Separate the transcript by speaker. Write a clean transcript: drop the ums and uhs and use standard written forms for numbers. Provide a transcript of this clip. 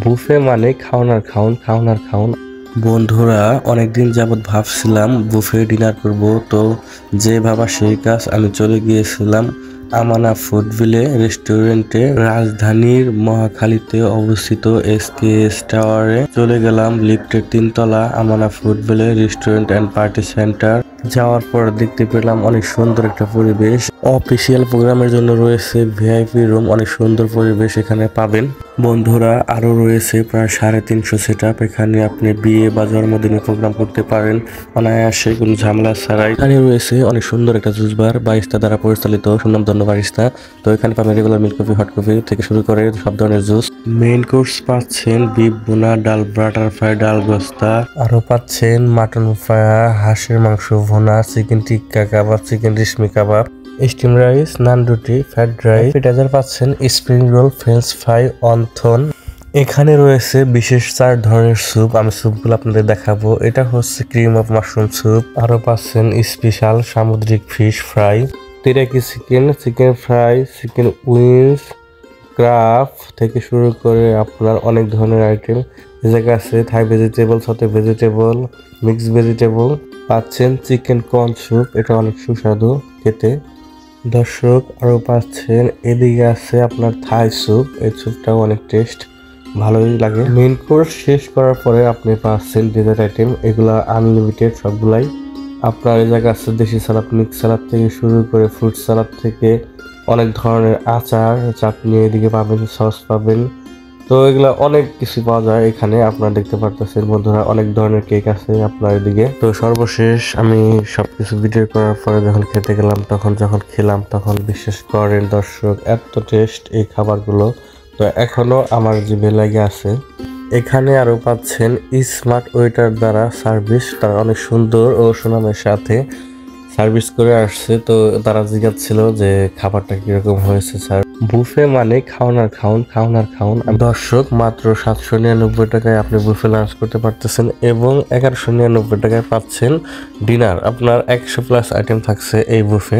Speaker 1: Buffet মানে খাওন আর খাওন, খাওন আর খাওন। বন্ধুরা, অনেকদিন যাবৎ ভাবছিলাম বুফে ডিনার করব, তো যে ভাবা সেই কাজ। আমি চলে গিয়েছিলাম আমানা ফুডভিলে রেস্টুরেন্টে, রাজধানীর মহাখালীতে অবস্থিত এসকেএস টাওয়ারে চলে গেলাম। লিফটের 3 তলা আমানা ফুডভিলে রেস্টুরেন্ট অ্যান্ড পার্টি সেন্টার। যাওয়ার পর দেখতে পেলাম অনেক সুন্দর একটা পরিবেশ। অফিসিয়াল প্রোগ্রামের জন্য রয়েছে ভিআইপি রুম, অনেক সুন্দর পরিবেশ এখানে পাবেন। বন্ধুরা, আরো রয়েছে প্রায় 350 সেটআপ। এখানে আপনি বিয়ে বা জন্মদিনের প্রোগ্রাম করতে পারেন অনায়াসে, কোনো ঝামেলা ছাড়াই। এখানে রয়েছে অনেক সুন্দর একটা জুস বার, বারিস্তা দ্বারা পরিচালিত সুনামধন্য বারিস্তা। তো এখানে পাবেন regular milk coffee, hot coffee থেকে শুরু করে সব ধরনের জুস। মেইন কোর্স পাচ্ছেন বিফ বোনা, ডাল বাটারফ্লাই, ডাল গোস্তা। আরো পাচ্ছেন মাটন ফ্রায়া, হাঁসের মাংস ভুনা, চিকেন টিক্কা কাবাব, চিকেন রেশমি কাবাব, স্টিম রাইস, নান রুটি, ফ্রাইড রাইস। অ্যাপিটাইজার পাচ্ছেন spring roll, French fry, wonton. এখানে রয়েছে বিশেষ 4 ধরনের স্যুপ। আমি স্যুপগুলো আপনাদের দেখাবো। এটা হচ্ছে ক্রিম অফ মাশরুম স্যুপ। আরো পাচ্ছেন স্পেশাল সামুদ্রিক fish fry, teriyaki chicken, chicken fry, chicken wings, ক্রাফ থেকে শুরু করে আপনার অনেক ধরনের আইটেম। এ জায়গায় আছে থাই ভেজিটেবল, সাথে ভেজিটেবল, মিক্স ভেজিটেবল। পাচ্ছেন চিকেন কর্ন স্যুপ, এটা অনেক সুস্বাদু খেতে। দর্শক, আরও পাচ্ছেন এদিকে আছে আপনার থাই স্যুপ। এই স্যুপটাও অনেক টেস্ট, ভালোই লাগে। মেইন কোর্স শেষ করার পরে আপনি পাচ্ছেন ডেজার্ট আইটেম, এগুলা আনলিমিটেড সবগুলাই। আপনার এই জায়গায় আছে দেশি সালাদ, মিক্স সালাদ থেকে শুরু করে ফ্রুট সালাদ থেকে অনেক ধরনের আচার, চাটনি এদিকে পাবেন, সস পাবেন। তো এগুলা অনেক কিছু পাওয়া যায় এখানে। আপনারা দেখতে পারতেছেন বন্ধুরা, অনেক ধরনের কেক আছে আপনার এদিকে। তো সর্বশেষ আমি সবকিছু ভিডিও করার পরে যখন খেতে গেলাম, যখন খেলাম তখন বিশ্বাস করেন দর্শক, এত টেস্ট এই খাবারগুলো, তো এখনো আমার জিভে লেগে আছে। এখানে আরো পাচ্ছেন স্মার্ট ওয়েটার দ্বারা সার্ভিস, তারা অনেক সুন্দর ও সুনামের সাথে সার্ভিস করে আসছে। তো তারা জিজ্ঞাসছিল যে খাবারটা কিরকম হয়েছে স্যার। বুফে মানে খাওন আর খাওন, খাওন আর খাওন। দর্শক, মাত্র 799 টাকায় আপনি বুফে লাঞ্চ করতে পারতেছেন এবং 1199 টাকায় পাচ্ছেন ডিনার। আপনার 100+ আইটেম থাকছে এই বুফে।